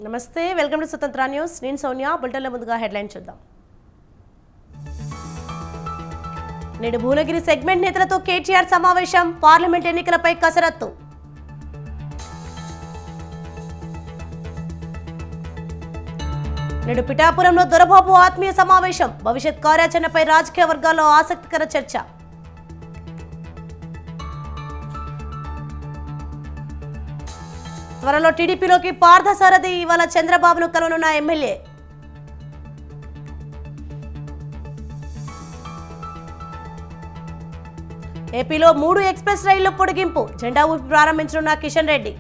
నమస్తే, welcome to స్వతంత్ర news. నేను సౌన్య. బులెటిన్ల ముందుగా హెడ్లైన్ చూద్దాం. నేడు భువనగిరి సెగ్మెంట్ నేతలతో కేటీఆర్ సమావేశం. పార్లమెంట్ ఎన్నికలపై కసరత్తు. నేడు పిఠాపురంలో దొరబాబు ఆత్మీయ సమావేశం. భవిష్యత్ కార్యాచరణపై రాజకీయ వర్గాల్లో ఆసక్తికర చర్చ. త్వరలో టీడీపీలోకి పార్థసారథి. ఇవాళ చంద్రబాబును కలవనున్న ఎమ్మెల్యే. ఏపీలో 3 ఎక్స్ప్రెస్ రైళ్లు పొడిగింపు. జెండా ఊపి ప్రారంభించనున్న కిషన్ రెడ్డి.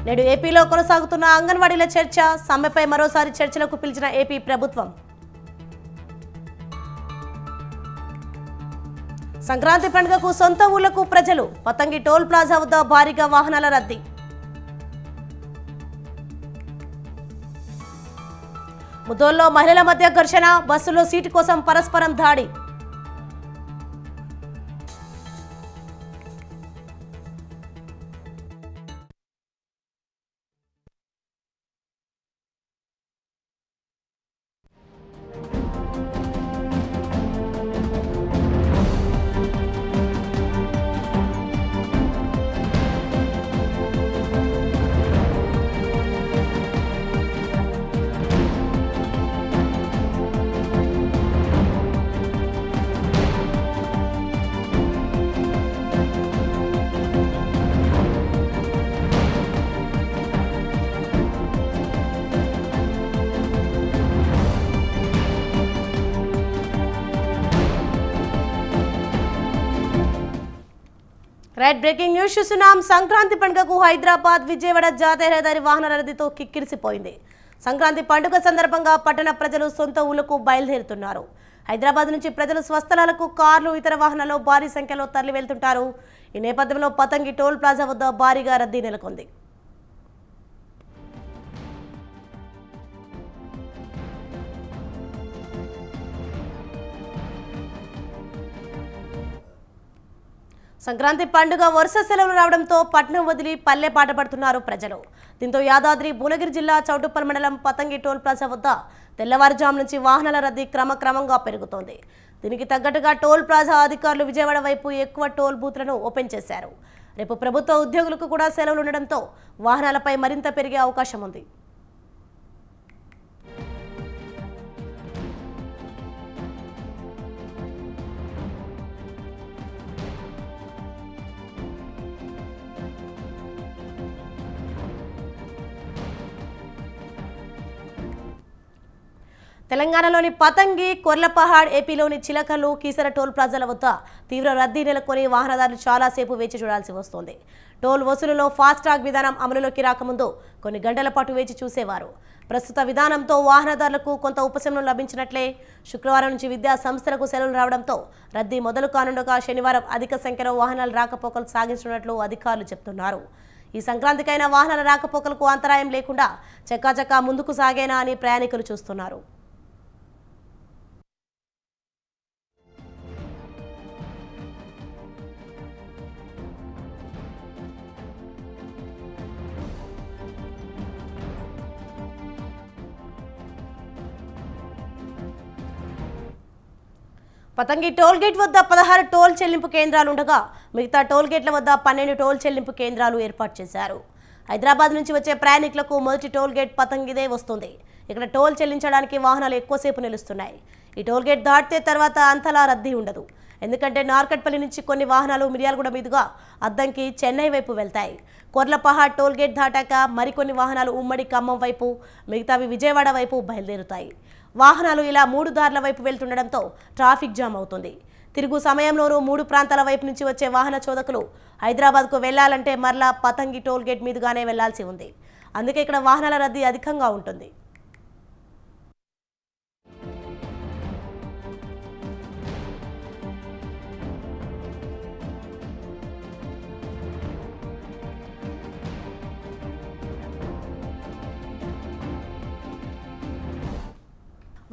నేడు ఏపీలో కొనసాగుతున్న అంగన్వాడీల చర్చ. సమ్మెపై మరోసారి చర్చలకు పిలిచిన ఏపీ ప్రభుత్వం. సంక్రాంతి పండుగకు సొంత ఊళ్లకు ప్రజలు. పతంగి టోల్ ప్లాజా వద్ద భారీగా వాహనాల రద్దీ. ముదోల్లో మహిళల మధ్య ఘర్షణ. బస్సులో సీటు కోసం పరస్పరం దాడి. రైట్, బ్రేకింగ్ న్యూస్ చూస్తున్నాం. సంక్రాంతి పండుగకు హైదరాబాద్ విజయవాడ జాతీయ రహదారి వాహనాల రద్దీతో కిక్కిరిసిపోయింది. సంక్రాంతి పండుగ సందర్భంగా పట్టణ ప్రజలు సొంత ఊళ్లకు బయలుదేరుతున్నారు. హైదరాబాద్ నుంచి ప్రజలు స్వస్థలాలకు కార్లు, ఇతర వాహనాల్లో భారీ సంఖ్యలో తరలి వెళ్తుంటారు. ఈ నేపథ్యంలో పతంగి టోల్ ప్లాజా వద్ద భారీగా రద్దీ నెలకొంది. సంక్రాంతి పండుగ వరుస సెలవులు రావడంతో పట్నం వదిలి పల్లె పాట పడుతున్నారు ప్రజలు. దీంతో యాదాద్రి భువనగిరి జిల్లా చౌటుప్పల్ మండలం పతంగి టోల్ ప్లాజా వద్ద తెల్లవారుజాము నుంచి వాహనాల రద్దీ క్రమక్రమంగా పెరుగుతోంది. దీనికి తగ్గట్టుగా టోల్ ప్లాజా అధికారులు విజయవాడ వైపు ఎక్కువ టోల్ బూత్లను ఓపెన్ చేశారు. రేపు ప్రభుత్వ ఉద్యోగులకు కూడా సెలవులు ఉండడంతో వాహనాలపై మరింత పెరిగే అవకాశం ఉంది. తెలంగాణలోని పతంగి, కొర్లపహాడ్, ఏపీలోని చిలకలు, కీసర టోల్ ప్లాజాల వద్ద తీవ్ర రద్దీ నెలకొని వాహనదారులు చాలాసేపు వేచి చూడాల్సి వస్తోంది. టోల్ వసూలులో ఫాస్టాగ్ విధానం అమలులోకి రాకముందు కొన్ని గంటల పాటు వేచి చూసేవారు. ప్రస్తుత విధానంతో వాహనదారులకు కొంత ఉపశమనం లభించినట్లే. శుక్రవారం నుంచి విద్యా సంస్థలకు సెలవులు రావడంతో రద్దీ మొదలు కానుండగా శనివారం అధిక సంఖ్యలో వాహనాలు రాకపోకలు సాగించనున్నట్లు అధికారులు చెబుతున్నారు. ఈ సంక్రాంతికైనా వాహనాల రాకపోకలకు అంతరాయం లేకుండా చక్కాచక్కా ముందుకు సాగేనా అని ప్రయాణికులు చూస్తున్నారు. పతంగి టోల్ గేట్ వద్ద 16 టోల్ చెల్లింపు కేంద్రాలు ఉండగా మిగతా టోల్ గేట్ల వద్ద 12 టోల్ చెల్లింపు కేంద్రాలు ఏర్పాటు చేశారు. హైదరాబాద్ నుంచి వచ్చే ప్రయాణికులకు మొదటి టోల్ గేట్ పతంగిదే వస్తుంది. ఇక్కడ టోల్ చెల్లించడానికి వాహనాలు ఎక్కువసేపు నిలుస్తున్నాయి. ఈ టోల్ గేట్ దాటితే తర్వాత అంతలా రద్దీ ఉండదు. ఎందుకంటే నార్కట్పల్లి నుంచి కొన్ని వాహనాలు మిర్యాలగూడ మీదుగా అద్దంకి, చెన్నై వైపు వెళ్తాయి. కొర్లపహాడ్ టోల్ గేట్ దాటాక మరికొన్ని వాహనాలు ఉమ్మడి ఖమ్మం వైపు, మిగతావి విజయవాడ వైపు బయలుదేరుతాయి. వాహనాలు ఇలా 3 దారుల వైపు వెళ్తుండడంతో ట్రాఫిక్ జామ్ అవుతుంది. తిరుగు సమయంలోనూ 3 ప్రాంతాల వైపు నుంచి వచ్చే వాహన చోదకులు హైదరాబాద్కు వెళ్లాలంటే మరలా పతంగి టోల్ గేట్ మీదుగానే వెళ్లాల్సి ఉంది. అందుకే ఇక్కడ వాహనాల రద్దీ అధికంగా ఉంటుంది.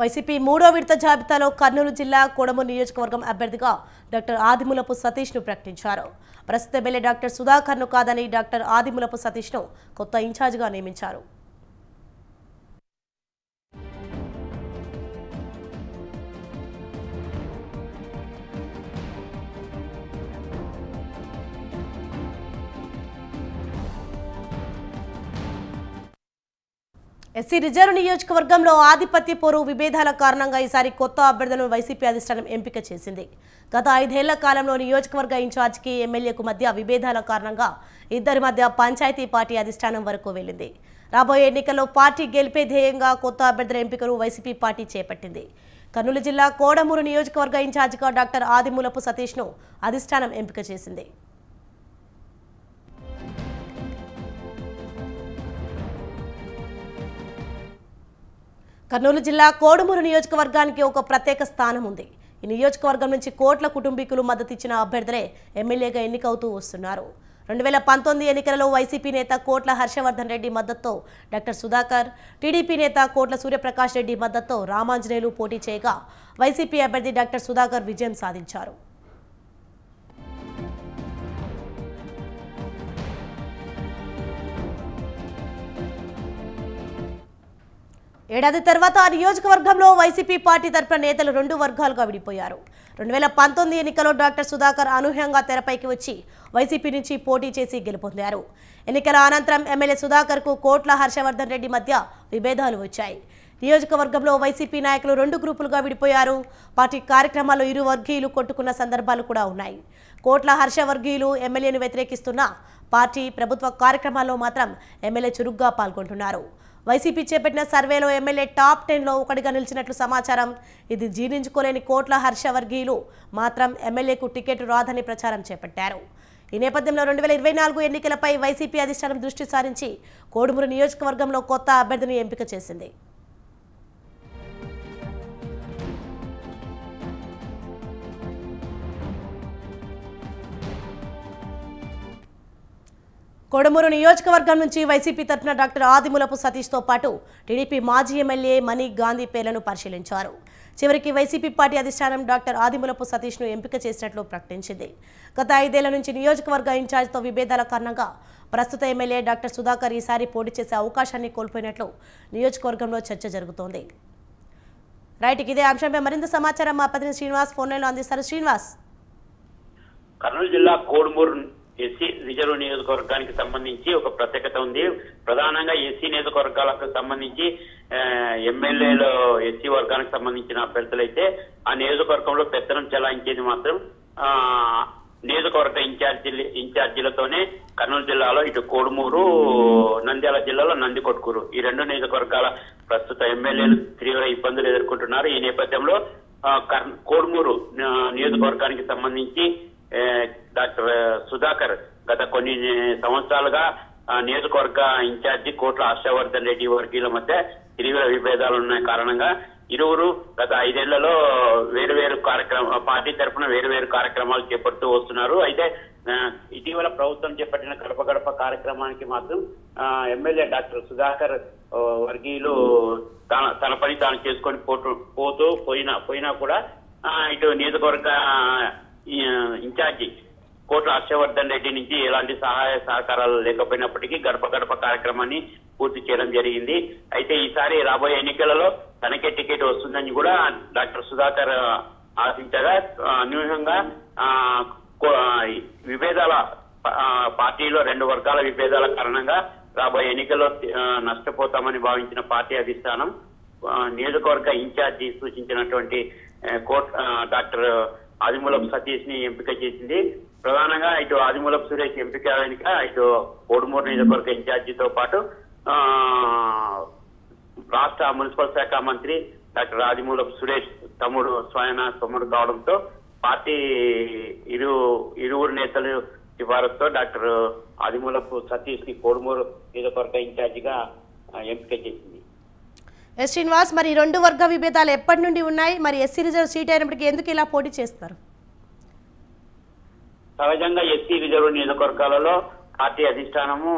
వైసీపీ మూడో విడత జాబితాలో కర్నూలు జిల్లా కోడమూరు నియోజకవర్గం అభ్యర్థిగా డాక్టర్ ఆదిమూలపు సతీష్ను ప్రకటించారు. ప్రస్తుత ఎమ్మెల్యే డాక్టర్ సుధాకర్ను కాదని డాక్టర్ ఆదిమూలపు సతీష్ను కొత్త ఇన్ఛార్జిగా నియమించారు. ఎస్సీ రిజర్వ్ నియోజకవర్గంలో ఆధిపత్య పోరు విభేదాల కారణంగా ఈసారి కొత్త అభ్యర్థులను వైసీపీ అధిష్టానం ఎంపిక చేసింది. గత 5 ఏళ్ల కాలంలో నియోజకవర్గ ఇన్ఛార్జికి ఎమ్మెల్యేకు మధ్య విభేదాల కారణంగా ఇద్దరి మధ్య పంచాయతీ పార్టీ అధిష్టానం వరకు వెళ్లింది. రాబోయే ఎన్నికల్లో పార్టీ గెలిపే ధ్యేయంగా కొత్త అభ్యర్థుల ఎంపికను వైసీపీ పార్టీ చేపట్టింది. కర్నూలు జిల్లా కోడమూరు నియోజకవర్గ ఇన్ఛార్జిగా డాక్టర్ ఆదిమూలపు సతీష్ను అధిష్టానం ఎంపిక చేసింది. కర్నూలు జిల్లా కోడుమూరు నియోజకవర్గానికి ఒక ప్రత్యేక స్థానం ఉంది. ఈ నియోజకవర్గం నుంచి కోట్ల కుటుంబీకులు మద్దతిచ్చిన అభ్యర్థులే ఎమ్మెల్యేగా ఎన్నికవుతూ వస్తున్నారు. 2019 ఎన్నికలలో వైసీపీ నేత కోట్ల హర్షవర్ధన్ రెడ్డి మద్దతుతో డాక్టర్ సుధాకర్, టీడీపీ నేత కోట్ల సూర్యప్రకాష్ రెడ్డి మద్దతుతో రామాంజనేయులు పోటీ చేయగా వైసీపీ అభ్యర్థి డాక్టర్ సుధాకర్ విజయం సాధించారు. ఏడాది తర్వాత ఆ నియోజకవర్గంలో వైసీపీ పార్టీ తరపున నేతలు 2 వర్గాలుగా విడిపోయారు. 2019 ఎన్నికల్లో డాక్టర్ సుధాకర్ అనూహ్యంగా తెరపైకి వచ్చి వైసీపీ నుంచి పోటీ చేసి గెలుపొందారు. ఎన్నికల అనంతరం ఎమ్మెల్యే సుధాకర్కు కోట్ల హర్షవర్ధన్ రెడ్డి మధ్య విభేదాలు వచ్చాయి. నియోజకవర్గంలో వైసీపీ నాయకులు 2 గ్రూపులుగా విడిపోయారు. పార్టీ కార్యక్రమాల్లో ఇరు వర్గీయులు కొట్టుకున్న సందర్భాలు కూడా ఉన్నాయి. కోట్ల హర్షవర్గీయులు ఎమ్మెల్యేను వ్యతిరేకిస్తున్న పార్టీ ప్రభుత్వ కార్యక్రమాల్లో మాత్రం ఎమ్మెల్యే చురుగ్గా పాల్గొంటున్నారు. వైసీపీ చేపట్టిన సర్వేలో ఎమ్మెల్యే టాప్ 10లో ఒకటిగా నిలిచినట్లు సమాచారం. ఇది జీర్ణించుకోలేని కోట్ల హర్షవర్గీయులు మాత్రం ఎమ్మెల్యేకు టికెట్ రాదని ప్రచారం చేపట్టారు. ఈ నేపథ్యంలో 2024 ఎన్నికలపై వైసీపీ అధిష్టానం దృష్టి సారించి కోడుమూరు నియోజకవర్గంలో కొత్త అభ్యర్థిని ఎంపిక చేసింది. కోడుమూరు నియోజకవర్గం నుంచి వైసీపీ తరఫున డాక్టర్ ఆదిమూలపు సతీష్తో పాటు టీడీపీ మాజీ ఎమ్మెల్యే మనీ గాంధీ పేర్లను పరిశీలించారు. చివరికి వైసీపీ పార్టీ అధిష్టానం డాక్టర్ ఆదిమూలపు సతీష్ను ఎంపిక చేసినట్లు ప్రకటించింది. గత 5 ఏళ్ల నుంచి నియోజకవర్గ ఇన్ఛార్జితో విభేదాల కారణంగా ప్రస్తుత ఎమ్మెల్యే డాక్టర్ సుధాకర్ ఈసారి పోటీ చేసే అవకాశాన్ని కోల్పోయినట్లు నియోజకవర్గంలో చర్చ జరుగుతోంది. రైట్, ఇదే అంశంపై మరింత సమాచారం మా ప్రతినిధి శ్రీనివాస్ ఫోన్ లైన్లో అందిస్తారు. శ్రీనివాస్, కర్నూలు జిల్లా కోడుమూరు ఎస్సీ రిజర్వ్ నియోజకవర్గానికి సంబంధించి ఒక ప్రత్యేకత ఉంది. ప్రధానంగా ఎస్సీ నియోజకవర్గాలకు సంబంధించి ఎమ్మెల్యేలో ఎస్సీ వర్గానికి సంబంధించిన అభ్యర్థులైతే ఆ నియోజకవర్గంలో పెత్తనం చెలాయించేది మాత్రం నియోజకవర్గ ఇన్ఛార్జీలతోనే. కర్నూలు జిల్లాలో ఇటు కోడుమూరు, నంద్యాల జిల్లాలో నందికొట్కూరు ఈ 2 నియోజకవర్గాల ప్రస్తుత ఎమ్మెల్యేలు తీవ్ర ఇబ్బందులు ఎదుర్కొంటున్నారు. ఈ నేపథ్యంలో కోడుమూరు నియోజకవర్గానికి సంబంధించి డాక్టర్ సుధాకర్ గత కొన్ని సంవత్సరాలుగా నియోజకవర్గ ఇన్ఛార్జి కోట్ల హర్షవర్ధన్ రెడ్డి వర్గీయుల మధ్య తీవ్ర విభేదాలు ఉన్న కారణంగా ఇరువురు గత 5 ఏళ్లలో వేరువేరు పార్టీ తరఫున వేరువేరు కార్యక్రమాలు చేపడుతూ వస్తున్నారు. అయితే ఇటీవల ప్రభుత్వం చేపట్టిన గడప గడప కార్యక్రమానికి మాత్రం ఎమ్మెల్యే డాక్టర్ సుధాకర్ వర్గీయులు తన పని తాను చేసుకొని పోయినా కూడా ఇటు నియోజకవర్గ ఇన్ఛార్జి కోట్ల హర్షవర్ధన్ రెడ్డి నుంచి ఎలాంటి సహాయ సహకారాలు లేకపోయినప్పటికీ గడప గడప కార్యక్రమాన్ని పూర్తి చేయడం జరిగింది. అయితే ఈసారి రాబోయే ఎన్నికలలో తనకే టికెట్ వస్తుందని కూడా డాక్టర్ సుధాకర్ ఆశించగా అనూహ్యంగా విభేదాల పార్టీలో 2 వర్గాల విభేదాల కారణంగా రాబోయే ఎన్నికల్లో నష్టపోతామని భావించిన పార్టీ అధిష్టానం నియోజకవర్గ ఇన్ఛార్జి సూచించినటువంటి డాక్టర్ ఆదిమూలపు సతీష్ ని ఎంపిక చేసింది. ప్రధానంగా ఇటు ఆదిమూలపు సురేష్ ఎంపిక వెనుక ఇటు కోడుమూరు నియోజకవర్గ ఇన్ఛార్జితో పాటు రాష్ట్ర మున్సిపల్ శాఖ మంత్రి డాక్టర్ ఆదిమూలపు సురేష్ స్వయన తమ్ముడు కావడంతో పార్టీ ఇరువురు నేతలు సిఫారసుతో డాక్టర్ ఆదిమూలపు సతీష్ ని కోడుమూరు నియోజకవర్గ ఇన్ఛార్జిగా ఎంపిక చేసింది. శ్రీనివాస్, మరి 2 వర్గ విభేదాలు ఎప్పటి నుండి ఉన్నాయి? మరి ఎస్సీ రిజర్వ్ సీట్ అయినప్పటికీ ఎందుకు ఇలా పోటీ చేస్తారు? సహజంగా ఎస్సీ రిజర్వ్ నియోజకవర్గాలలో పార్టీ అధిష్టానము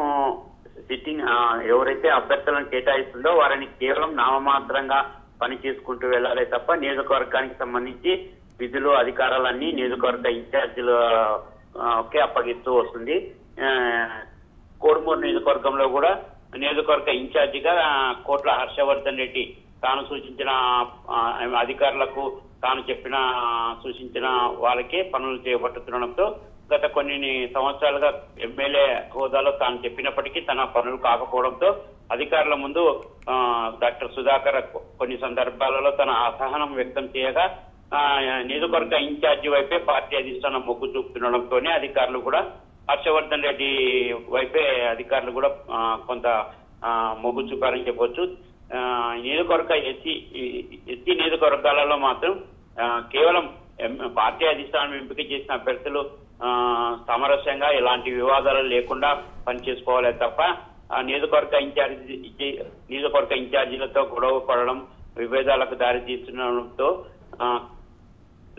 సిట్టింగ్ ఎవరైతే అభ్యర్థులను కేటాయిస్తుందో వారిని కేవలం నామమాత్రంగా పని చేసుకుంటూ వెళ్లాలే తప్ప నియోజకవర్గానికి సంబంధించి విధులు అధికారాలన్నీ నియోజకవర్గ ఇన్ఛార్జీలకే అప్పగిస్తూ వస్తుంది. కోడుమూరు నియోజకవర్గంలో కూడా నియోజకవర్గ ఇన్ఛార్జిగా కోట్ల హర్షవర్ధన్ రెడ్డి తాను సూచించిన అధికారులకు తాను సూచించిన వాళ్ళకే పనులు చేపట్టుతుండడంతో గత కొన్ని సంవత్సరాలుగా ఎమ్మెల్యే హోదాలో తాను చెప్పినప్పటికీ తన పనులు కాకపోవడంతో అధికారుల ముందు డాక్టర్ సుధాకర్ కొన్ని సందర్భాలలో తన అసహనం వ్యక్తం చేయగా నియోజకవర్గ ఇన్ఛార్జి వైపే పార్టీ అధిష్టానం మొగ్గు చూపుతుండడంతోనే అధికారులు కూడా హర్షవర్ధన్ రెడ్డి వైపే అధికారులు కూడా కొంత మొగ్గు చూపారని చెప్పొచ్చు. నియోజకవర్గ ఎస్సీ నియోజకవర్గాలలో మాత్రం కేవలం పార్టీ అధిష్టానం ఎంపిక చేసిన అభ్యర్థులు సామరస్యంగా ఎలాంటి వివాదాలు లేకుండా పనిచేసుకోవాలి తప్ప నియోజకవర్గ ఇన్ఛార్జీలతో గొడవ పడడం విభేదాలకు దారితీస్తుండడంతో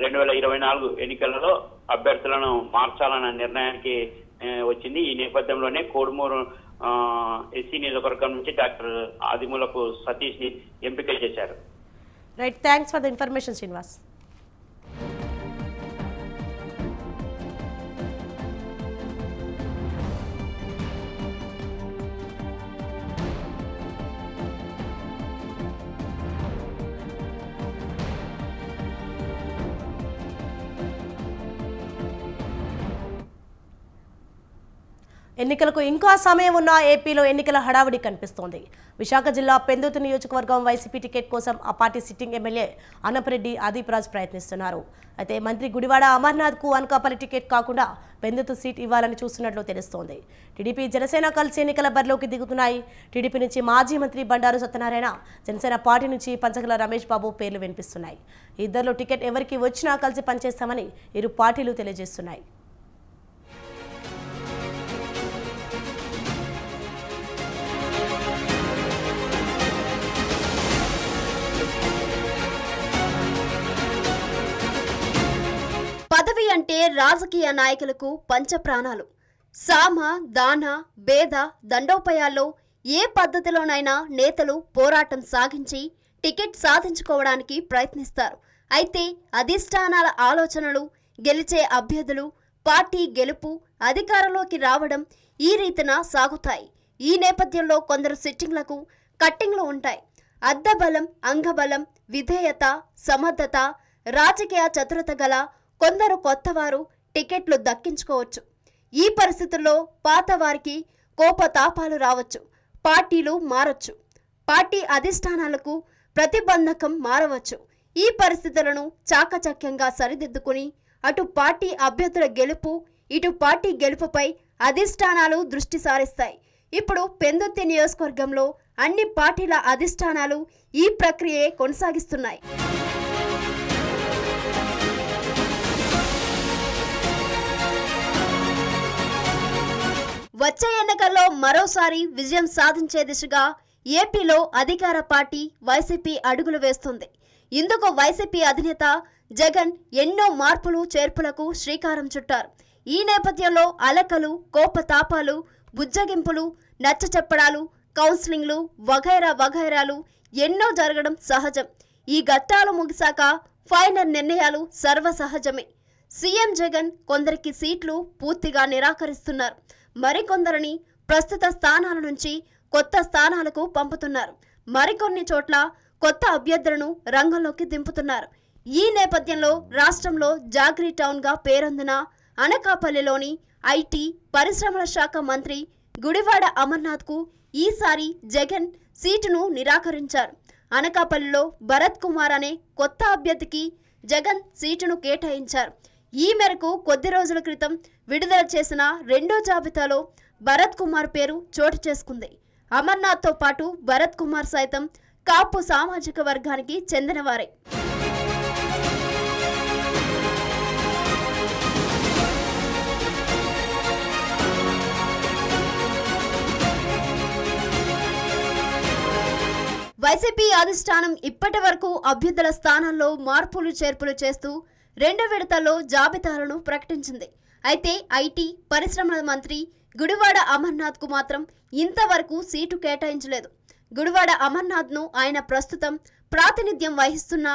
2024 ఎన్నికలలో అభ్యర్థులను మార్చాలన్న నిర్ణయానికి వచ్చింది. ఈ నేపథ్యంలోనే కోడుమూరు ఎస్సీ నియోజకవర్గం నుంచి డాక్టర్ ఆదిమూలపు సతీష్ ని ఎంపిక చేశారు. Right, thanks for the information Srinivas. ఎన్నికలకు ఇంకా సమయం ఉన్న ఏపీలో ఎన్నికల హడావిడి కనిపిస్తోంది. విశాఖ జిల్లా పెందుర్తి నియోజకవర్గం వైసీపీ టికెట్ కోసం ఆ party sitting MLA Annapareddy Adipraj ప్రయత్నిస్తున్నారు. అయితే మంత్రి గుడివాడ అమర్నాథ్కు అనకాపల్లి టికెట్ కాకుండా పెందుర్తి సీట్ ఇవ్వాలని చూస్తున్నట్లు తెలుస్తోంది. టీడీపీ జనసేన కలిసి ఎన్నికల బరిలోకి దిగుతున్నాయి. టీడీపీ నుంచి మాజీ మంత్రి బండారు సత్యనారాయణ, జనసేన పార్టీ నుంచి పంచగల రమేష్ బాబు పేర్లు వినిపిస్తున్నాయి. ఇద్దరిలో టికెట్ ఎవరికి వచ్చినా కలిసి పనిచేస్తామని ఇరు పార్టీలు తెలియజేస్తున్నాయి. పదవి అంటే రాజకీయ నాయకులకు పంచప్రాణాలు. సామ, దాన, భేద, దండోపాయాల్లో ఏ పద్ధతిలోనైనా నేతలు పోరాటం సాగించి టికెట్ సాధించుకోవడానికి ప్రయత్నిస్తారు. అయితే అధిష్టానాల ఆలోచనలు, గెలిచే అభ్యర్థులు, పార్టీ గెలుపు, అధికారంలోకి రావడం ఈ రీతిన సాగుతాయి. ఈ నేపథ్యంలో కొందరు సిట్టింగ్లకు కట్టింగ్లు ఉంటాయి. అద్దబలం, అంగబలం, విధేయత, సమర్థత, రాజకీయ చతురత గల కొందరు కొత్తవారు టికెట్లు దక్కించుకోవచ్చు. ఈ పరిస్థితుల్లో పాత వారికి కోపతాపాలు రావచ్చు, పార్టీలు మారచ్చు, పార్టీ అధిష్టానాలకు ప్రతిబంధకం మారవచ్చు. ఈ పరిస్థితులను చాకచక్యంగా సరిదిద్దుకుని అటు పార్టీ అభ్యర్థుల గెలుపు, ఇటు పార్టీ గెలుపుపై అధిష్టానాలు దృష్టి సారిస్తాయి. ఇప్పుడు పెందుర్తి నియోజకవర్గంలో అన్ని పార్టీల అధిష్టానాలు ఈ ప్రక్రియే కొనసాగిస్తున్నాయి. వచ్చే ఎన్నికల్లో మరోసారి విజయం సాధించే దిశగా ఏపీలో అధికార పార్టీ వైసీపీ అడుగులు వేస్తుంది. ఇందుకు వైసీపీ అధినేత జగన్ ఎన్నో మార్పులు చేర్పులకు శ్రీకారం చుట్టారు. ఈ నేపథ్యంలో అలకలు, కోపతాపాలు, బుజ్జగింపులు, నచ్చచెప్పడాలు, కౌన్సిలింగ్లు వగైరాలు ఎన్నో జరగడం సహజం. ఈ ఘట్టాలు ముగిశాక ఫైనల్ నిర్ణయాలు సర్వసహజమే. సీఎం జగన్ కొందరికి సీట్లు పూర్తిగా నిరాకరిస్తున్నారు. మరికొందరిని ప్రస్తుత స్థానాల నుంచి కొత్త స్థానాలకు పంపుతున్నారు. మరికొన్ని చోట్ల కొత్త అభ్యర్థులను రంగంలోకి దింపుతున్నారు. ఈ నేపథ్యంలో రాష్ట్రంలో జాగ్రీ టౌన్గా పేరొందిన అనకాపల్లిలోని ఐటీ, పరిశ్రమల శాఖ మంత్రి గుడివాడ అమర్నాథ్కు ఈసారి జగన్ సీటును నిరాకరించారు. అనకాపల్లిలో భరత్ కుమార్ అనే కొత్త అభ్యర్థికి జగన్ సీటును కేటాయించారు. ఈ మేరకు కొద్ది రోజుల క్రితం విడుదల చేసిన రెండో జాబితాలో భరత్ కుమార్ పేరు చోటు చేసుకుంది. అమర్నాథ్తో పాటు భరత్ కుమార్ సైతం కాపు సామాజిక వర్గానికి చెందినవారే. వైసీపీ అధిష్టానం ఇప్పటి వరకు అభ్యర్థుల స్థానాల్లో మార్పులు చేర్పులు చేస్తూ 2 విడతల్లో జాబితాలను ప్రకటించింది. అయితే ఐటీ, పరిశ్రమల మంత్రి గుడివాడ అమర్నాథ్కు మాత్రం ఇంతవరకు సీటు కేటాయించలేదు. గుడివాడ అమర్నాథ్ను ఆయన ప్రస్తుతం ప్రాతినిధ్యం వహిస్తున్న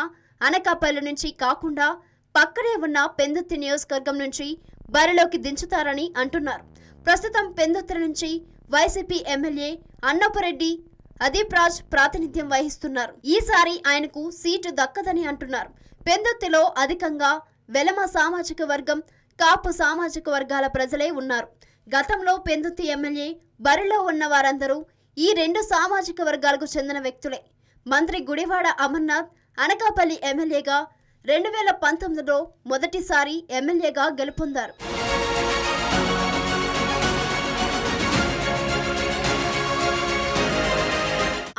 అనకాపల్లి నుంచి కాకుండా పక్కనే ఉన్న పెందుర్తి నియోజకవర్గం నుంచి బరిలోకి దించుతారని అంటున్నారు. ప్రస్తుతం పెందుర్తి నుంచి వైసీపీ ఎమ్మెల్యే అన్నపరెడ్డి అదీప్ రాజ్ ప్రాతినిధ్యం వహిస్తున్నారు. ఈసారి ఆయనకు సీటు దక్కదని అంటున్నారు. పెందుర్తిలో అధికంగా వెలమ సామాజిక వర్గం, కాపు సామాజిక వర్గాల ప్రజలే ఉన్నారు. గతంలో పెందుర్తి ఎమ్మెల్యే బరిలో ఉన్న వారందరూ ఈ రెండు సామాజిక వర్గాలకు చెందిన వ్యక్తులే. మంత్రి గుడివాడ అమర్నాథ్ అనకాపల్లి ఎమ్మెల్యేగా 2019లో మొదటిసారి ఎమ్మెల్యేగా గెలుపొందారు.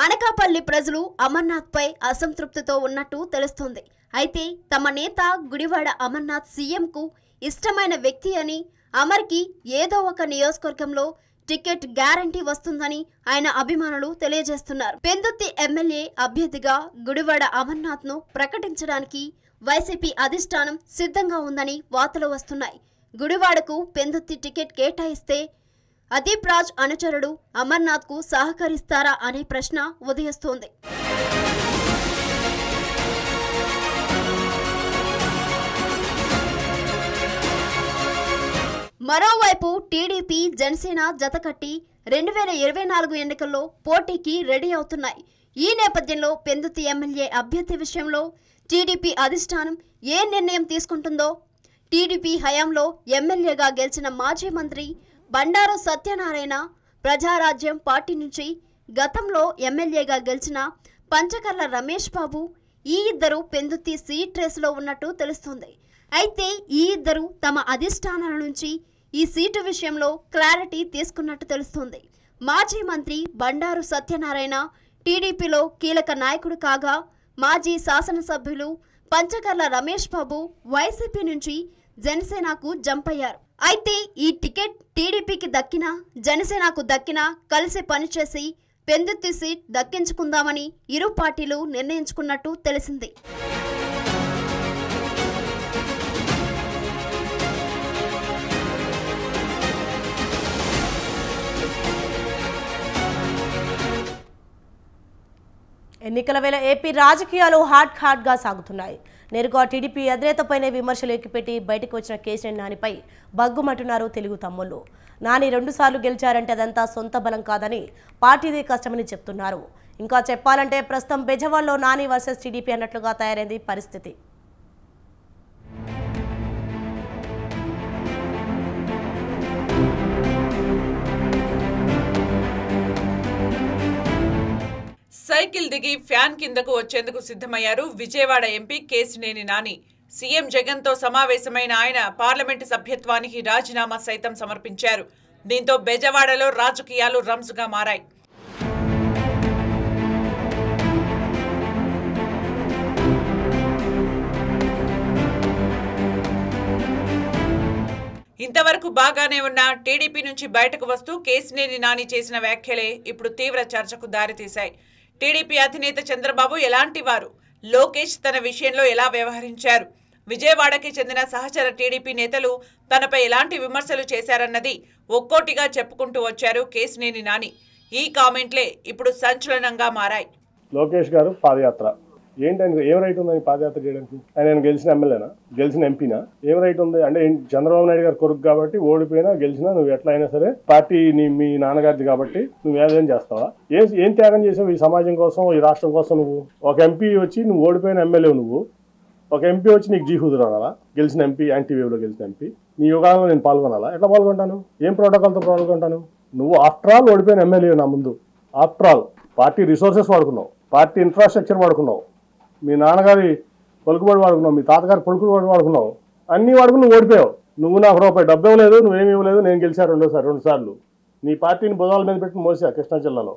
అనకాపల్లి ప్రజలు అమర్నాథ్ పై అసంతృప్తితో ఉన్నట్టు తెలుస్తోంది. అయితే తమ నేత గుడివాడ అమర్నాథ్ సీఎంకు ఇష్టమైన వ్యక్తి అని, అమర్కి ఏదో ఒక నియోజకవర్గంలో టికెట్ గ్యారంటీ వస్తుందని ఆయన అభిమానులు తెలియజేస్తున్నారు. పెందుర్తి ఎమ్మెల్యే అభ్యర్థిగా గుడివాడ అమర్నాథ్ ను ప్రకటించడానికి వైసీపీ అధిష్టానం సిద్ధంగా ఉందని వార్తలు వస్తున్నాయి. గుడివాడకు పెందుర్తి టికెట్ కేటాయిస్తే అదీప్ రాజ్ అనుచరుడు అమర్నాథ్ కు సహకరిస్తారా అనే ప్రశ్న ఉదయిస్తోంది. మరోవైపు టీడీపీ జనసేన జతకట్టి 2024 ఎన్నికల్లో పోటీకి రెడీ అవుతున్నాయి. ఈ నేపథ్యంలో పెందుర్తి ఎమ్మెల్యే అభ్యర్థి విషయంలో టీడీపీ అధిష్టానం ఏ నిర్ణయం తీసుకుంటుందో, టీడీపీ హయాంలో ఎమ్మెల్యేగా గెలిచిన మాజీ మంత్రి బండారు సత్యనారాయణ, ప్రజారాజ్యం పార్టీ నుంచి గతంలో ఎమ్మెల్యేగా గెలిచిన పంచకర్ల రమేష్ బాబు, ఈ ఇద్దరు పెందుర్తి సీట్ రేసులో ఉన్నట్టు తెలుస్తుంది. అయితే ఈ ఇద్దరు తమ అధిష్టానాల నుంచి ఈ సీటు విషయంలో క్లారిటీ తీసుకున్నట్టు తెలుస్తుంది. మాజీ మంత్రి బండారు సత్యనారాయణ టీడీపీలో కీలక నాయకుడు కాగా, మాజీ శాసనసభ్యులు పంచకర్ల రమేష్ బాబు వైసీపీ నుంచి జనసేనకు జంప్ అయ్యారు. అయితే ఈ టికెట్ టీడీపీకి దక్కినా జనసేనకు దక్కినా కలిసి పనిచేసి పెందుర్తి సీట్ దక్కించుకుందామని ఇరు పార్టీలు నిర్ణయించుకున్నట్టు తెలిసింది. ఎన్నికల వేళ ఏపీ రాజకీయాలు హాట్గా సాగుతున్నాయి. నేరుగా టీడీపీ అధినేతపైనే విమర్శలు ఎక్కిపెట్టి బయటకు వచ్చిన కేసీఆర్ నానిపై బగ్గుమంటున్నారు తెలుగు తమ్ముళ్ళు. నాని 2 సార్లు గెలిచారంటే అదంతా సొంత బలం కాదని, పార్టీదే కష్టమని చెప్తున్నారు. ఇంకా చెప్పాలంటే ప్రస్తుతం బెజవాడలో నాని వర్సెస్ టీడీపీ అన్నట్లుగా తయారైంది పరిస్థితి. సైకిల్ దిగి ఫ్యాన్ కిందకు వచ్చేందుకు సిద్ధమయ్యారు విజయవాడ ఎంపీ కేశినేని నాని. సీఎం జగన్ తో సమావేశమైన ఆయన పార్లమెంటు సభ్యత్వానికి రాజీనామా సైతం సమర్పించారు. దీంతో బెజవాడలో రాజకీయాలు రంజుగా మారాయి. ఇంతవరకు బాగానే ఉన్న టీడీపీ నుంచి బయటకు వస్తూ కేశినేని నాని చేసిన వ్యాఖ్యలే ఇప్పుడు తీవ్ర చర్చకు దారితీశాయి. టీడీపీ అధినేత చంద్రబాబు ఎలాంటి వారు, లోకేష్ తన విషయంలో ఎలా వ్యవహరించారు, విజయవాడకి చెందిన సహచర టీడీపీ నేతలు తనపై ఎలాంటి విమర్శలు చేశారన్నది ఒక్కోటిగా చెప్పుకుంటూ వచ్చారు కేశినేని నాని. ఈ కామెంట్లే ఇప్పుడు సంచలనంగా మారాయి. లోకేష్ గారు పాదయాత్ర ఏంటంటే ఏం రైట్ ఉందని పాదయాత్ర చేయడానికి? ఆయన గెలిచిన ఎమ్మెల్యేనా, గెలిచిన ఎంపీనా? ఏం రైట్ ఉంది అంటే చంద్రబాబు నాయుడు గారు కొడుకు కాబట్టి ఓడిపోయినా గెలిచినా నువ్వు ఎట్లా అయినా సరే పార్టీ మీ నాన్నగారిది కాబట్టి నువ్వు ఏదైనా చేస్తావా? ఏం త్యాగం చేసావు ఈ సమాజం కోసం, ఈ రాష్ట్రం కోసం? నువ్వు ఒక ఎంపీ వచ్చి నువ్వు ఓడిపోయిన ఎమ్మెల్యే, నువ్వు ఒక ఎంపీ వచ్చి నీకు జీహుదురు అనాలా? గెలిచిన ఎంపీ, యాంటీవేవ్లో గెలిచిన ఎంపీ నీ యుగాలలో నేను పాల్గొనాలా? ఎట్లా పాల్గొంటాను? ఏం ప్రోటోకాల్తో పాల్గొంటాను? నువ్వు ఆఫ్టర్ ఆల్ ఓడిపోయిన ఎమ్మెల్యే నా ముందు. ఆఫ్టర్ ఆల్ పార్టీ రిసోర్సెస్ వాడుకున్నావు, పార్టీ ఇన్ఫ్రాస్ట్రక్చర్ వాడుకున్నావు, మీ నాన్నగారి పలుకుబడి వాడుకున్నావు, మీ తాతగారి పలుకుబడి వాడుకున్నావు, అన్నీ వాడుకుని నువ్వు ఓడిపోయావు. నువ్వు నాకు రూపాయి డబ్బు ఇవ్వలేదు, నువ్వేమి ఇవ్వలేదు, నేను గెలిచా 2 సార్లు. నీ పార్టీని భుజాల మీద పెట్టి మోసా కృష్ణా జిల్లాలో.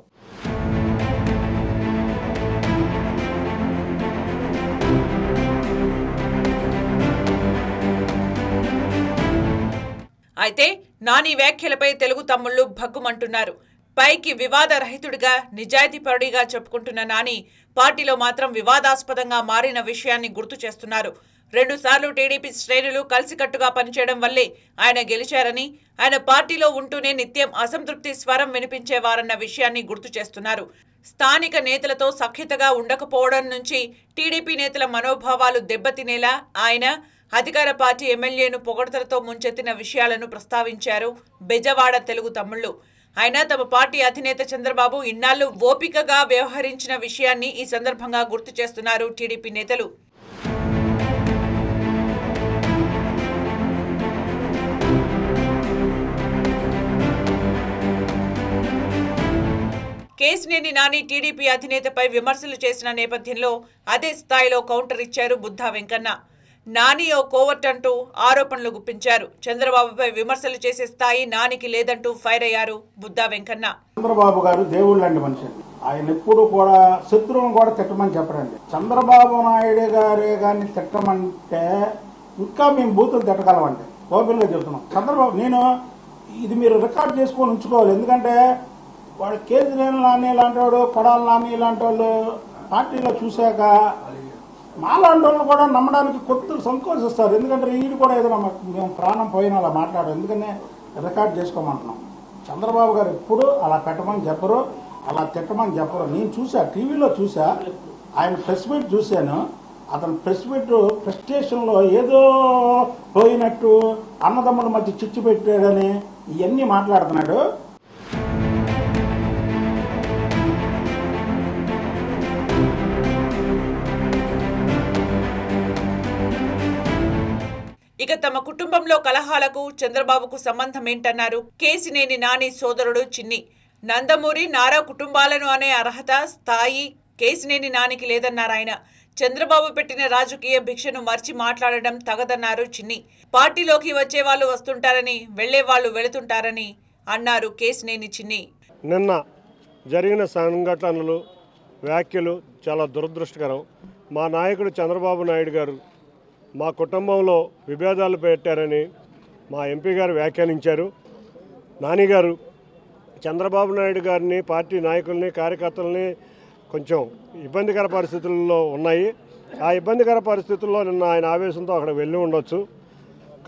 అయితే నాని వ్యాఖ్యలపై తెలుగు తమ్ముళ్లు భగ్గుమంటున్నారు. పైకి వివాదరహితుడిగా, నిజాయితీపరుడిగా చెప్పుకుంటున్న నాని పార్టీలో మాత్రం వివాదాస్పదంగా మారిన విషయాన్ని గుర్తు చేస్తున్నారు. 2 సార్లు టీడీపీ శ్రేణులు కలిసికట్టుగా పనిచేయడం వల్లే ఆయన గెలిచారని, ఆయన పార్టీలో ఉంటూనే నిత్యం అసంతృప్తి స్వరం వినిపించేవారన్న విషయాన్ని గుర్తు చేస్తున్నారు. స్థానిక నేతలతో సఖ్యతగా ఉండకపోవడం నుంచి టీడీపీ నేతల మనోభావాలు దెబ్బతినేలా ఆయన అధికార పార్టీ ఎమ్మెల్యేను పొగడ్తలతో ముంచెత్తిన విషయాలను ప్రస్తావించారు బెజవాడ తెలుగు తమ్ముళ్లు. అయినా తమ పార్టీ అధినేత చంద్రబాబు ఇన్నాళ్లు ఓపికగా వ్యవహరించిన విషయాన్ని ఈ సందర్భంగా గుర్తు చేస్తున్నారు టీడీపీ నేతలు. కేసినేని నాని టీడీపీ అధినేతపై విమర్శలు చేసిన నేపథ్యంలో అదే స్థాయిలో కౌంటర్ ఇచ్చారు బుద్ధా వెంకన్న. నాని ఓ కోవర్ట్ అంటూ ఆరోపణలు గుప్పించారు. చంద్రబాబుపై విమర్శలు చేసే స్థాయి నానికి లేదంటూ ఫైర్ అయ్యారు బుద్ధా వెంకన్న. చంద్రబాబు గారు దేవుళ్ళు లాంటి మనిషి, ఆయన ఎప్పుడు కూడా శత్రువును కూడా తిట్టమని చెప్పరండి. చంద్రబాబు నాయుడు గారే గారిని తిట్టమంటే ఇంకా మేము బూతులు తిట్టగలమంటే ఓపెన్గా చెప్తున్నాం. చంద్రబాబు నేను ఇది మీరు రికార్డ్ చేసుకొని ఉంచుకోవాలి. ఎందుకంటే వాడు కేసీఆర్ నాని లాంటి వాడు, కొడాల నాని లాంటి వాళ్ళు పార్టీలో చూశాక మాలాంటి వాళ్ళు కూడా నమ్మడానికి కొత్తలు సంకోచిస్తారు. ఎందుకంటే వీడు కూడా ఏదో మేము ప్రాణం పోయిన అలా మాట్లాడు, ఎందుకనే రికార్డ్ చేసుకోమంటున్నాం. చంద్రబాబు గారు ఎప్పుడు అలా పెట్టమని చెప్పరు, అలా తిట్టమని చెప్పరు. నేను చూసా, టీవీలో చూసా, ఆయన ప్రెస్ మీట్ చూశాను. అతను ప్రెస్ మీట్ ప్రెస్టేషన్లో ఏదో పోయినట్టు అన్నదమ్ముల మధ్య చిచ్చు పెట్టాడని ఇవన్నీ మాట్లాడుతున్నాడు. ఇక తమ కుటుంబంలో కలహాలకు చంద్రబాబుకు సంబంధం ఏంటన్నారు కేసినేని నాని సోదరుడు చిన్ని. నందమూరి నారా కుటుంబాలను అనే అర్హత స్థాయి కేసినేని నానికి లేదన్నారు ఆయన. చంద్రబాబు పెట్టిన రాజకీయ భిక్షను మర్చి మాట్లాడడం తగదన్నారు చిన్ని. పార్టీలోకి వచ్చే వాళ్ళు వస్తుంటారని, వెళ్లే వాళ్ళు వెళుతుంటారని అన్నారు కేసినేని చిన్ని. నిన్న జరిగిన సంఘటనలు, వ్యాఖ్యలు చాలా దురదృష్టకరం. మా నాయకుడు చంద్రబాబు నాయుడు గారు మా కుటుంబంలో విభేదాలు పెట్టారని మా ఎంపీ గారు వ్యాఖ్యానించారు. నానిగారు చంద్రబాబు నాయుడు గారిని, పార్టీ నాయకుల్ని, కార్యకర్తల్ని కొంచెం ఇబ్బందికర పరిస్థితుల్లో ఉన్నాయి. ఆ ఇబ్బందికర పరిస్థితుల్లో నిన్న ఆయన ఆవేశంతో అక్కడ వెళ్ళి ఉండొచ్చు.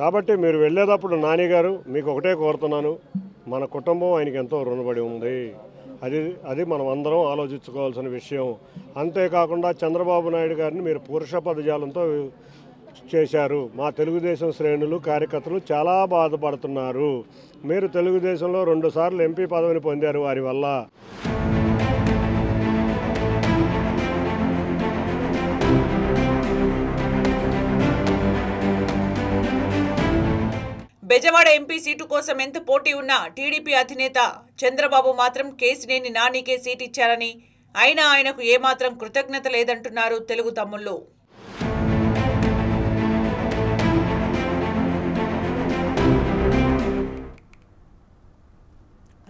కాబట్టి మీరు వెళ్ళేటప్పుడు నానిగారు మీకు ఒకటే కోరుతున్నాను, మన కుటుంబం ఆయనకి ఎంతో రుణపడి ఉంది. అది మనం అందరం ఆలోచించుకోవాల్సిన విషయం. అంతేకాకుండా చంద్రబాబు నాయుడు గారిని మీరు పురుష పదజాలంతో చేశారు. మా తెలుగుదేశం శ్రేణులు, కార్యకర్తలు చాలా బాధపడుతున్నారు. మీరు తెలుగుదేశంలో 2 సార్లు ఎంపీ పదవిని పొందారు వారి వల్ల. బెజవాడ ఎంపీ సీటు కోసం ఎంత పోటీ ఉన్నా టీడీపీ అధినేత చంద్రబాబు మాత్రం కేసినేని నానికే సీటు ఇచ్చారని, అయినా ఆయనకు ఏమాత్రం కృతజ్ఞత లేదంటున్నారు తెలుగు తమ్ముళ్లు.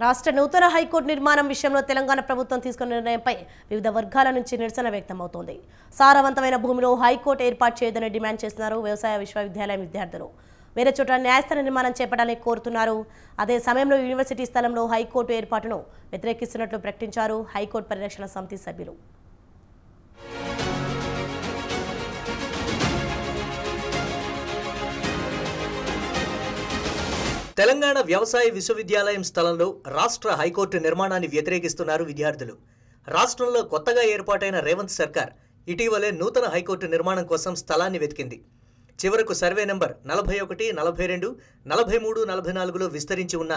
రాష్ట్ర నూతన హైకోర్టు నిర్మాణం విషయంలో తెలంగాణ ప్రభుత్వం తీసుకున్న నిర్ణయంపై వివిధ వర్గాల నుంచి నిరసన వ్యక్తమవుతోంది. సారవంతమైన భూమిలో హైకోర్టు ఏర్పాటు చేయదని డిమాండ్ చేస్తున్నారు వ్యవసాయ విశ్వవిద్యాలయం విద్యార్థులు. వేరే చోట న్యాయస్థాన నిర్మాణం చేపట్టాలని కోరుతున్నారు. అదే సమయంలో యూనివర్సిటీ స్థలంలో హైకోర్టు ఏర్పాటును వ్యతిరేకిస్తున్నట్లు ప్రకటించారు హైకోర్టు పరిరక్షణ సమితి సభ్యులు. తెలంగాణ వ్యవసాయ విశ్వవిద్యాలయం స్థలంలో రాష్ట్ర హైకోర్టు నిర్మాణాన్ని వ్యతిరేకిస్తున్నారు విద్యార్థులు. రాష్ట్రంలో కొత్తగా ఏర్పాటైన రేవంత్ సర్కార్ ఇటీవలే నూతన హైకోర్టు నిర్మాణం కోసం స్థలాన్ని వెతికింది. చివరకు సర్వే నెంబర్ 41, 42, 43, 44లో విస్తరించి ఉన్న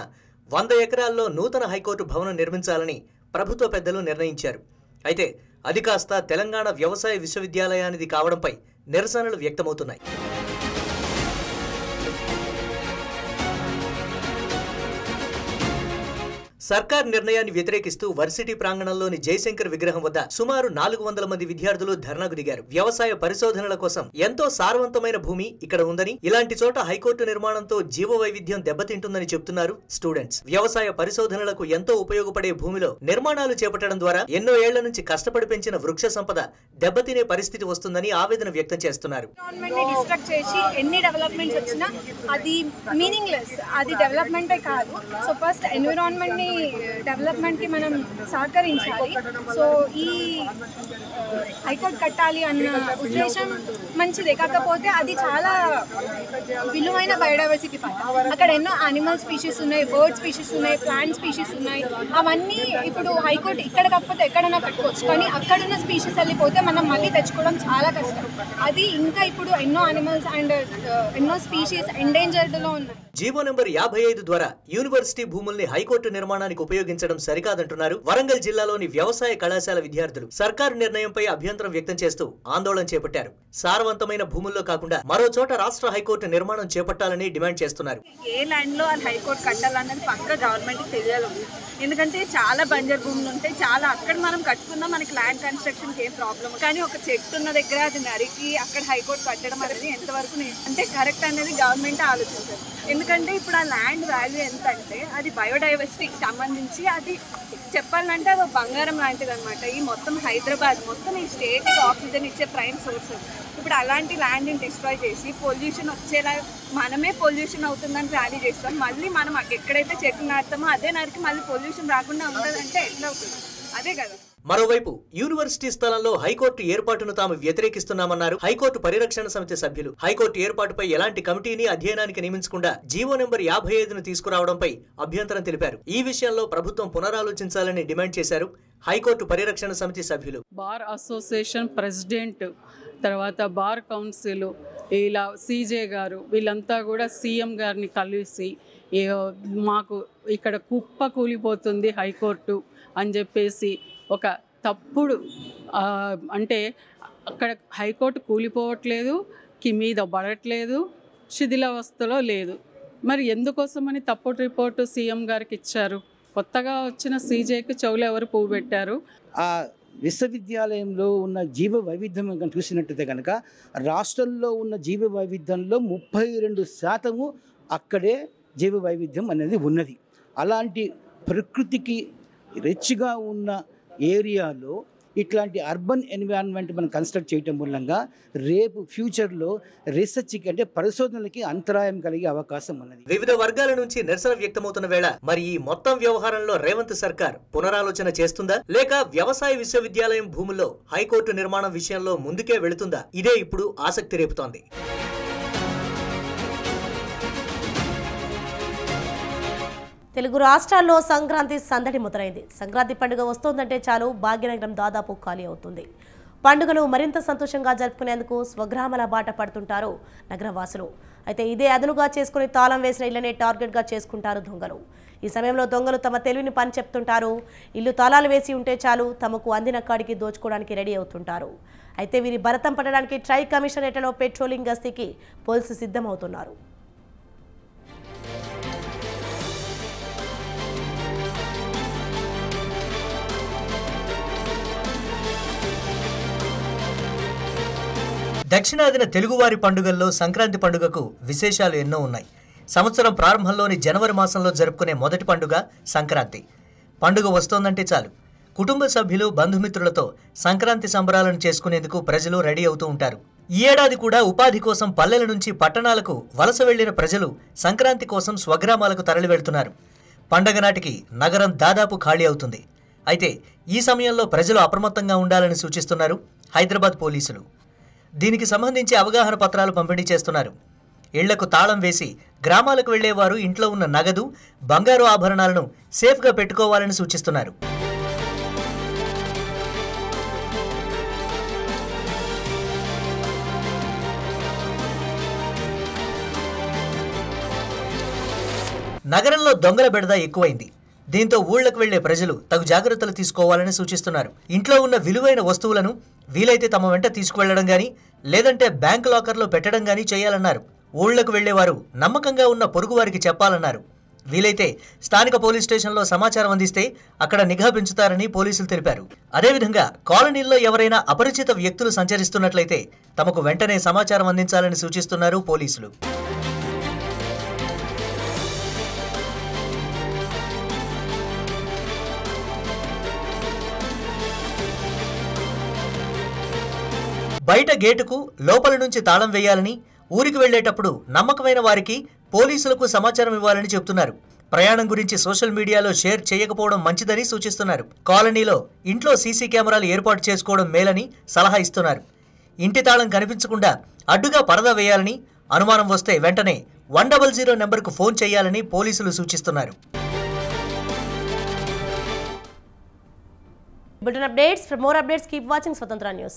100 ఎకరాల్లో నూతన హైకోర్టు భవనం నిర్మించాలని ప్రభుత్వ పెద్దలు నిర్ణయించారు. అయితే అది కాస్త తెలంగాణ వ్యవసాయ విశ్వవిద్యాలయానిది కావడంపై నిరసనలు వ్యక్తమవుతున్నాయి. సర్కార్ నిర్ణయాన్ని వ్యతిరేకిస్తూ వర్సిటీ ప్రాంగణంలోని జయశంకర్ విగ్రహం వద్ద సుమారు 400 మంది విద్యార్థులు ధర్నాకు దిగారు. వ్యవసాయ పరిశోధనల కోసం ఎంతో సారవంతమైన భూమి ఇక్కడ ఉందని, ఇలాంటి చోట హైకోర్టు నిర్మాణంతో జీవ వైవిధ్యం దెబ్బతింటుందని చెప్తున్నారు స్టూడెంట్స్. వ్యవసాయ పరిశోధనలకు ఎంతో ఉపయోగపడే భూమిలో నిర్మాణాలు చేపట్టడం ద్వారా ఎన్నో ఏళ్ల నుంచి కష్టపడి పెంచిన వృక్ష సంపద దెబ్బతినే పరిస్థితి వస్తుందని ఆవేదన వ్యక్తం చేస్తున్నారు. ఎన్ని డెవలప్మెంట్స్ వచ్చినా అది మీనింగ్లెస్, అది డెవలప్మెంటే కాదు. సో ఫస్ట్ ఎన్విరాన్మెంట్ ని డెవలప్మెంట్కి మనం సహకరించాలి. సో ఈ హైకోర్టు కట్టాలి అన్న ఉద్దేశం మంచిదే, కాకపోతే అది చాలా విలువైన బయోడైవర్సిటీ పార్క్. అక్కడ ఎన్నో యానిమల్ స్పీషీస్ ఉన్నాయి, బర్డ్ స్పీషీస్ ఉన్నాయి, ప్లాంట్ స్పీషీస్ ఉన్నాయి. అవన్నీ ఇప్పుడు హైకోర్టు ఇక్కడ కాకపోతే ఎక్కడైనా కట్టుకోవచ్చు, కానీ అక్కడున్న స్పీషీస్ వెళ్ళిపోతే మనం మళ్ళీ తెచ్చుకోవడం చాలా కష్టం. అది ఇంకా ఇప్పుడు ఎన్నో యానిమల్స్ అండ్ ఎన్నో స్పీషీస్ ఎండేంజర్డ్లో ఉన్నాయి. జీవో నెంబర్ 55 ద్వారా యూనివర్సిటీ భూముల్ని హైకోర్టు నిర్మాణానికి ఉపయోగించడం సరికాదంటున్నారు వరంగల్ జిల్లాలోని వ్యవసాయ కళాశాల విద్యార్థులు. సర్కారు నిర్ణయంపై అభ్యంతరం వ్యక్తం చేస్తూ ఆందోళన చేపట్టారు. సారవంతమైన భూముల్లో కాకుండా మరో చోట రాష్ట్ర హైకోర్టు నిర్మాణం చేపట్టాలని డిమాండ్ చేస్తున్నారు. ఏ ల్యాండ్ లో అది హైకోర్టు కట్టాలన్నది పక్క గవర్నమెంట్ కి తెలియాలి. ఎందుకంటే చాలా బంజర్ భూములు ఉంటాయి, చాలా అక్కడ మనం కట్టుకున్నా మనకి ల్యాండ్ కన్స్ట్రక్షన్ కి ఏం ప్రాబ్లం. కానీ ఒక చెట్టు ఉన్న దగ్గర అది నరికి అక్కడ హైకోర్టు కట్టడం అనేది ఎంతవరకు అంటే కరెక్ట్ అనేది గవర్నమెంట్ ఆలోచించారు. ఎందుకంటే ఇప్పుడు ఆ ల్యాండ్ వాల్యూ ఎంత అంటే అది బయోడైవర్సిటీకి సంబంధించి అది చెప్పాలంటే అది బంగారం లాంటిది అనమాట. ఈ మొత్తం హైదరాబాద్ మొత్తం ఈ స్టేట్కి ఆక్సిజన్ ఇచ్చే ప్రైమ్ సోర్స్. ఇప్పుడు అలాంటి ల్యాండ్ని డిస్ట్రాయ్ చేసి పొల్యూషన్ వచ్చేలా మనమే పొల్యూషన్ అవుతుందని ర్యాలీ చేస్తాం. మళ్ళీ మనం ఎక్కడైతే చెట్లు నాటుతామో అదే నరికి మళ్ళీ పొల్యూషన్ రాకుండా ఉంటుందంటే ఎట్లా అవుతుంది? అదే కదా. మరోవైపు యూనివర్సిటీ స్థలంలో హైకోర్టు ఏర్పాటును తాము వ్యతిరేకిస్తున్నామన్నారు హైకోర్టు పరిరక్షణ సమితి సభ్యులు. హైకోర్టు ఏర్పాటుపై ఎలాంటి కమిటీని అధ్యయనానికి నియమించకుండా జీవో నెంబర్ 55ను తీసుకురావడంపై అభ్యంతరం తెలిపారు. ఈ విషయంలో ప్రభుత్వం పునరాలోచించాలని డిమాండ్ చేశారు హైకోర్టు పరిరక్షణ సమితి సభ్యులు. బార్ అసోసియేషన్ ప్రెసిడెంట్, తర్వాత బార్ కౌన్సిల్, ఇలా సీజే గారు వీళ్ళంతా కూడా సీఎం గారిని కలిసి మాకు ఇక్కడ కుప్ప కూలిపోతుంది హైకోర్టు అని చెప్పేసి ఒక తప్పుడు అంటే అక్కడ హైకోర్టు కూలిపోవట్లేదు, మీద పడట్లేదు, శిథిలావస్థలో లేదు. మరి ఎందుకోసమని తప్పుడు రిపోర్టు సీఎం గారికి ఇచ్చారు? కొత్తగా వచ్చిన సీజేకి చెవులు ఎవరు పువ్వు పెట్టారు? ఆ విశ్వవిద్యాలయంలో ఉన్న జీవ వైవిధ్యం కనుక చూసినట్టయితే కనుక రాష్ట్రంలో ఉన్న జీవ వైవిధ్యంలో 32% అక్కడే జీవ వైవిధ్యం అనేది ఉన్నది. అలాంటి ప్రకృతికి రిచ్గా ఉన్న ఏరియాలో ఇట్లాంటి అర్బన్ ఎన్విరాన్మెంట్ మనం కన్స్ట్రక్ట్ చేయటం మూలంగా రేపు ఫ్యూచర్లో రీసెర్చ్కి అంటే పరిశోధనలకి అంతరాయం కలిగే అవకాశం ఉన్నది. వివిధ వర్గాల నుంచి నిరసన వ్యక్తమవుతున్న వేళ మరి ఈ మొత్తం వ్యవహారంలో రేవంత్ సర్కార్ పునరాలోచన చేస్తుందా, లేక వ్యవసాయ విశ్వవిద్యాలయం భూముల్లో హైకోర్టు నిర్మాణం విషయంలో ముందుకే వెళుతుందా? ఇదే ఇప్పుడు ఆసక్తి రేపుతోంది. తెలుగు రాష్ట్రాల్లో సంక్రాంతి సందడి మొదలైంది. సంక్రాంతి పండుగ వస్తోందంటే చాలు భాగ్యనగరం దాదాపు ఖాళీ అవుతుంది. పండుగను మరింత సంతోషంగా జరుపుకునేందుకు స్వగ్రామాల బాట పడుతుంటారు నగరవాసులు. అయితే ఇదే అదునుగా చేసుకుని తాళం వేసిన ఇళ్లనే టార్గెట్గా చేసుకుంటారు దొంగలు. ఈ సమయంలో దొంగలు తమ తెలివిని పని చెప్తుంటారు. ఇల్లు తాళాలు వేసి ఉంటే చాలు తమకు అందిన కాడికి దోచుకోవడానికి రెడీ అవుతుంటారు. అయితే వీరి భరతం పట్టడానికి ట్రై కమిషనరేట్లలో పెట్రోలింగ్ గస్తీకి పోలీసులు సిద్ధమవుతున్నారు. దక్షిణాదిన తెలుగువారి పండుగల్లో సంక్రాంతి పండుగకు విశేషాలు ఎన్నో ఉన్నాయి. సంవత్సరం ప్రారంభంలోని జనవరి మాసంలో జరుపుకునే మొదటి పండుగ సంక్రాంతి. పండుగ వస్తోందంటే చాలు కుటుంబ సభ్యులు బంధుమిత్రులతో సంక్రాంతి సంబరాలను చేసుకునేందుకు ప్రజలు రెడీ అవుతూ ఉంటారు. ఈ ఏడాది కూడా ఉపాధి కోసం పల్లెల నుంచి పట్టణాలకు వలస వెళ్లిన ప్రజలు సంక్రాంతి కోసం స్వగ్రామాలకు తరలి వెళ్తున్నారు. పండగ నాటికి నగరం దాదాపు ఖాళీ అవుతుంది. అయితే ఈ సమయంలో ప్రజలు అప్రమత్తంగా ఉండాలని సూచిస్తున్నారు హైదరాబాద్ పోలీసులు. దీనికి సంబంధించి అవగాహన పత్రాలు పంపిణీ చేస్తున్నారు. ఇళ్లకు తాళం వేసి గ్రామాలకు వెళ్లేవారు ఇంట్లో ఉన్న నగదు, బంగారు ఆభరణాలను సేఫ్గా పెట్టుకోవాలని సూచిస్తున్నారు. నగరంలో దొంగల బెడద ఎక్కువైంది. దీంతో ఊళ్లకు వెళ్లే ప్రజలు తగు జాగ్రత్తలు తీసుకోవాలని సూచిస్తున్నారు. ఇంట్లో ఉన్న విలువైన వస్తువులను వీలైతే తమ వెంట తీసుకువెళ్లడం గానీ లేదంటే బ్యాంక్ లాకర్లో పెట్టడం గానీ చేయాలన్నారు. ఊళ్లకు వెళ్లేవారు నమ్మకంగా ఉన్న పొరుగు వారికి చెప్పాలన్నారు. వీలైతే స్థానిక పోలీస్ స్టేషన్లో సమాచారం అందిస్తే అక్కడ నిఘా పెంచుతారని పోలీసులు తెలిపారు. అదేవిధంగా కాలనీల్లో ఎవరైనా అపరిచిత వ్యక్తులు సంచరిస్తున్నట్లయితే తమకు వెంటనే సమాచారం అందించాలని సూచిస్తున్నారు పోలీసులు. బయట గేటుకు లోపల నుంచి తాళం వేయాలని, ఊరికి వెళ్లేటప్పుడు నమ్మకమైన వారికి పోలీసులకు సమాచారం ఇవ్వాలని చెబుతున్నారు. ప్రయాణం గురించి సోషల్ మీడియాలో షేర్ చేయకపోవడం మంచిదని సూచిస్తున్నారు. కాలనీలో ఇంట్లో సీసీ కెమెరాలు ఏర్పాటు చేసుకోవడం మేలని సలహా ఇస్తున్నారు. ఇంటి తాళం కనిపించకుండా అడ్డుగా పరదా వేయాలని, అనుమానం వస్తే వెంటనే 100 నెంబర్కు ఫోన్ చేయాలని పోలీసులు సూచిస్తున్నారు. Bulletin updates. For more updates, keep watching Swatantra News.